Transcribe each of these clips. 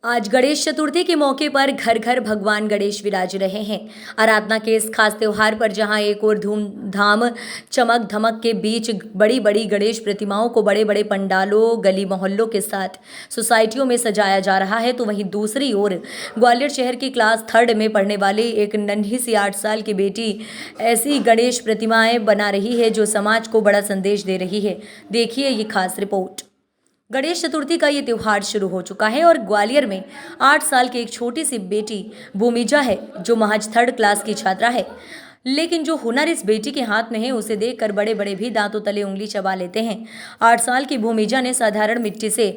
आज गणेश चतुर्थी के मौके पर घर घर भगवान गणेश विराज रहे हैं। आराधना के इस खास त्योहार पर जहां एक और धूमधाम चमक धमक के बीच बड़ी बड़ी गणेश प्रतिमाओं को बड़े बड़े पंडालों गली मोहल्लों के साथ सोसाइटियों में सजाया जा रहा है, तो वहीं दूसरी ओर ग्वालियर शहर की क्लास 3 में पढ़ने वाली एक नन्ही सी 8 साल की बेटी ऐसी गणेश प्रतिमाएं बना रही है जो समाज को बड़ा संदेश दे रही है। देखिए ये खास रिपोर्ट। गणेश चतुर्थी का ये त्यौहार शुरू हो चुका है और ग्वालियर में 8 साल की एक छोटी सी बेटी भूमिजा है जो महज 3rd क्लास की छात्रा है, लेकिन जो हुनर इस बेटी के हाथ में है उसे देखकर बड़े बड़े भी दांतों तले उंगली चबा लेते हैं। 8 साल की भूमिजा ने साधारण मिट्टी से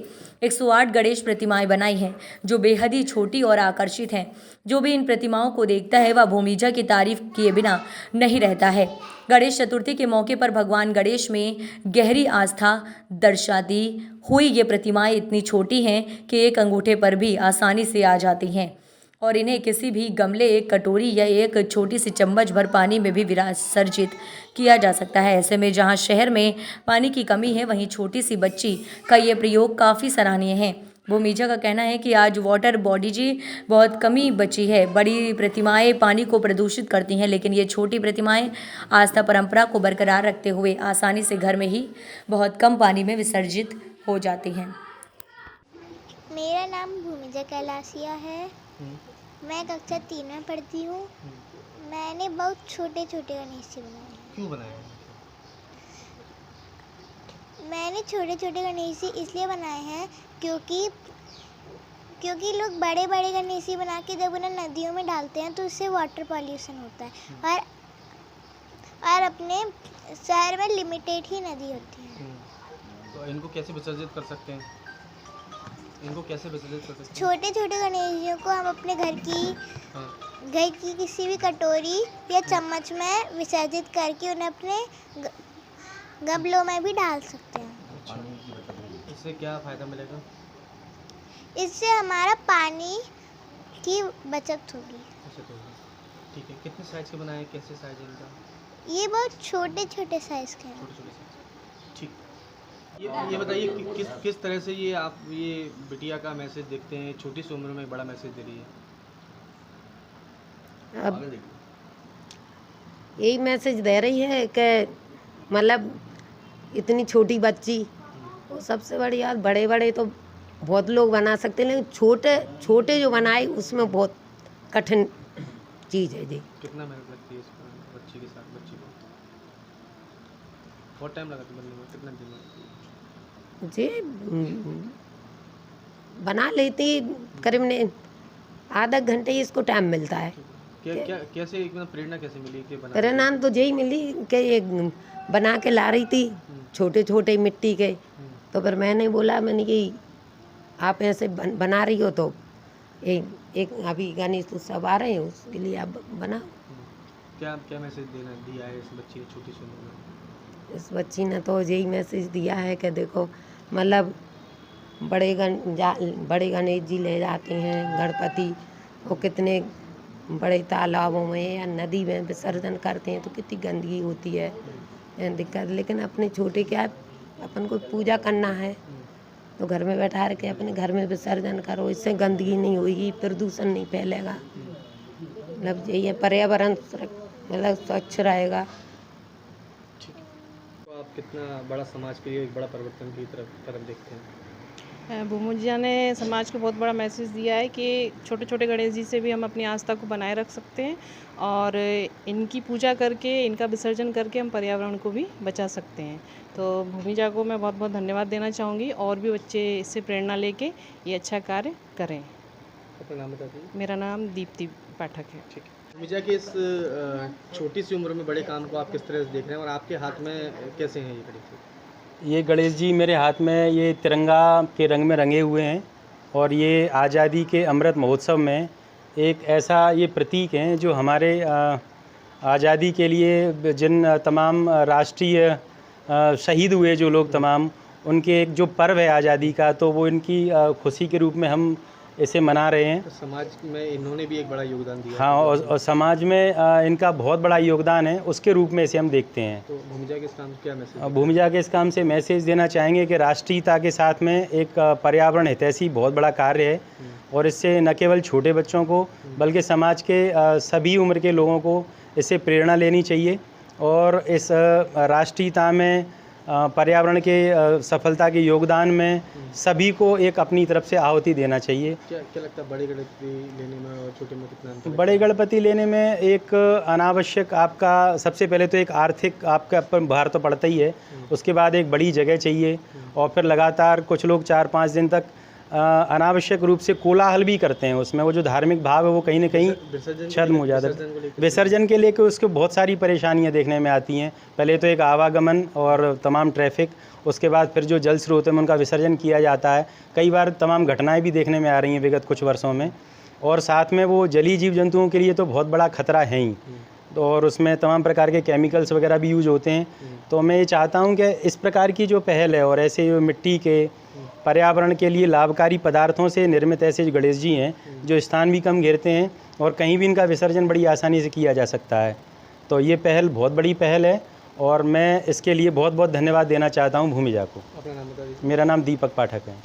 108 गणेश प्रतिमाएं बनाई हैं जो बेहद ही छोटी और आकर्षित हैं। जो भी इन प्रतिमाओं को देखता है वह भूमिजा की तारीफ किए बिना नहीं रहता है। गणेश चतुर्थी के मौके पर भगवान गणेश में गहरी आस्था दर्शाती हुई ये प्रतिमाएं इतनी छोटी हैं कि एक अंगूठे पर भी आसानी से आ जाती हैं और इन्हें किसी भी गमले, एक कटोरी या एक छोटी सी चम्मच भर पानी में भी विसर्जित किया जा सकता है। ऐसे में जहां शहर में पानी की कमी है, वहीं छोटी सी बच्ची का ये प्रयोग काफ़ी सराहनीय है। भूमिजा का कहना है कि आज वाटर बॉडी जी बहुत कमी बची है। बड़ी प्रतिमाएं पानी को प्रदूषित करती हैं, लेकिन ये छोटी प्रतिमाएं आस्था परंपरा को बरकरार रखते हुए आसानी से घर में ही बहुत कम पानी में विसर्जित हो जाती हैं। मेरा नाम भूमिजा कैलासिया है। मैं कक्षा 3 में पढ़ती हूँ। मैंने बहुत छोटे छोटे गणेश जी बनाए हैं। क्यों बनाए? मैंने छोटे छोटे गणेश जी इसलिए बनाए हैं क्योंकि लोग बड़े बड़े गणेश जी बना के जब उन्हें नदियों में डालते हैं तो उससे वाटर पॉल्यूशन होता है और अपने शहर में लिमिटेड ही नदी होती है। तो इनको कैसे विसर्जित कर सकते हैं? छोटे छोटे गणेश जी को हम अपने घर की किसी भी कटोरी या चम्मच में विसर्जित करके उन्हें अपने गमलों में भी डाल सकते हैं। इससे क्या फ़ायदा मिलेगा? इससे हमारा पानी की बचत होगी। ठीक है। कितने साइज के बनाए? कैसे साइज है इनका? ये बहुत छोटे छोटे साइज के हैं। छोटे साइज। ठीक। ये बताइए कि किस तरह से आप ये बिटिया का मैसेज देखते हैं? छोटी सी उम्र में बड़ा मैसेज दे रही है। अब यही मैसेज दे रही है कि मतलब इतनी छोटी बच्ची, वो सबसे बड़ी बात, बड़े बड़े तो बहुत लोग बना सकते हैं, लेकिन छोटे छोटे जो बनाए उसमें बहुत कठिन चीज़ है जी। कितना मेहनत लगती है इस बच्ची के साथ? बच्ची को बहुत टाइम लगा बनने में? कितना दिन लगती है जी? बना लेती करीबन आधा घंटे ही इसको टाइम मिलता है। कैसे प्रेरणा कैसे मिली कि बना? प्रेरणा तो यही मिली कि ये बना के ला रही थी छोटे छोटे मिट्टी के, तो फिर मैंने बोला, मैंने कि आप ऐसे बना रही हो तो एक अभी गणेश उत्सव आ रहे हैं, उसके लिए आप बनाओ। क्या मैसेज दिया है इस बच्ची ने छोटी सी उम्र में? इस बच्ची ने तो यही मैसेज दिया है कि देखो, मतलब बड़े गणेश जी ले जाते हैं गणपति, वो कितने बड़े तालाबों में या नदी में विसर्जन करते हैं तो कितनी गंदगी होती है, दिक्कत। लेकिन अपने छोटे क्या, अपन को पूजा करना है तो घर में बैठा के अपने घर में विसर्जन करो, इससे गंदगी नहीं होगी, प्रदूषण नहीं फैलेगा, मतलब ये पर्यावरण मतलब स्वच्छ रहेगा। तो आप कितना बड़ा समाज के लिए एक बड़ा परिवर्तन की तरफ देखते हैं? भूमिजा ने समाज को बहुत बड़ा मैसेज दिया है कि छोटे छोटे गणेश जी से भी हम अपनी आस्था को बनाए रख सकते हैं और इनकी पूजा करके, इनका विसर्जन करके हम पर्यावरण को भी बचा सकते हैं। तो भूमिजा को मैं बहुत बहुत धन्यवाद देना चाहूँगी और भी बच्चे इससे प्रेरणा लेके ये अच्छा कार्य करें। अपना नाम बता दीजिए। मेरा नाम दीप्ति पाठक है। ठीक है। भूमिजा की इस छोटी सी उम्र में बड़े काम को आप किस तरह से देख रहे हैं और आपके हाथ में कैसे हैं ये गणेश जी? ये गणेश जी मेरे हाथ में ये तिरंगा के रंग में रंगे हुए हैं और ये आज़ादी के अमृत महोत्सव में एक ऐसा ये प्रतीक हैं जो हमारे आज़ादी के लिए जिन तमाम राष्ट्रीय शहीद हुए जो लोग तमाम, उनके एक जो पर्व है आज़ादी का, तो वो इनकी खुशी के रूप में हम इसे मना रहे हैं। तो समाज में इन्होंने भी एक बड़ा योगदान दिया हाँ, है। और समाज में इनका बहुत बड़ा योगदान है, उसके रूप में इसे हम देखते हैं। तो भूमिजा के इस काम से क्या मैसेज? भूमिजा के इस काम से मैसेज देना चाहेंगे कि राष्ट्रीयता के साथ में एक पर्यावरण हितैषी बहुत बड़ा कार्य है, और इससे न केवल छोटे बच्चों को बल्कि समाज के सभी उम्र के लोगों को इससे प्रेरणा लेनी चाहिए, और इस राष्ट्रीयता में पर्यावरण के सफलता के योगदान में सभी को एक अपनी तरफ से आहुति देना चाहिए। क्या लगता है बड़े गणपति लेने में और छोटे में कितना अंतर है? बड़े गणपति लेने में एक अनावश्यक आपका सबसे पहले तो एक आर्थिक आपका ऊपर भार तो पड़ता ही है, उसके बाद एक बड़ी जगह चाहिए, और फिर लगातार कुछ लोग 4-5 दिन तक अनावश्यक रूप से कोलाहल भी करते हैं। उसमें वो जो धार्मिक भाव है वो कहीं ना कहीं छद्म हो जाता है। विसर्जन के लेकर उसके बहुत सारी परेशानियां देखने में आती हैं। पहले तो एक आवागमन और तमाम ट्रैफिक, उसके बाद फिर जो जल स्रोत है उनका विसर्जन किया जाता है। कई बार तमाम घटनाएं भी देखने में आ रही हैं विगत कुछ वर्षों में, और साथ में वो जलीय जीव जंतुओं के लिए तो बहुत बड़ा खतरा है ही, और उसमें तमाम प्रकार के केमिकल्स वगैरह भी यूज होते हैं। तो मैं ये चाहता हूँ कि इस प्रकार की जो पहल है, और ऐसे जो मिट्टी के पर्यावरण के लिए लाभकारी पदार्थों से निर्मित ऐसे जो गणेश जी हैं जो स्थान भी कम घेरते हैं, और कहीं भी इनका विसर्जन बड़ी आसानी से किया जा सकता है। तो ये पहल बहुत बड़ी पहल है, और मैं इसके लिए बहुत बहुत धन्यवाद देना चाहता हूँ भूमिजा को। अपना नाम बता दीजिए। मेरा नाम दीपक पाठक है।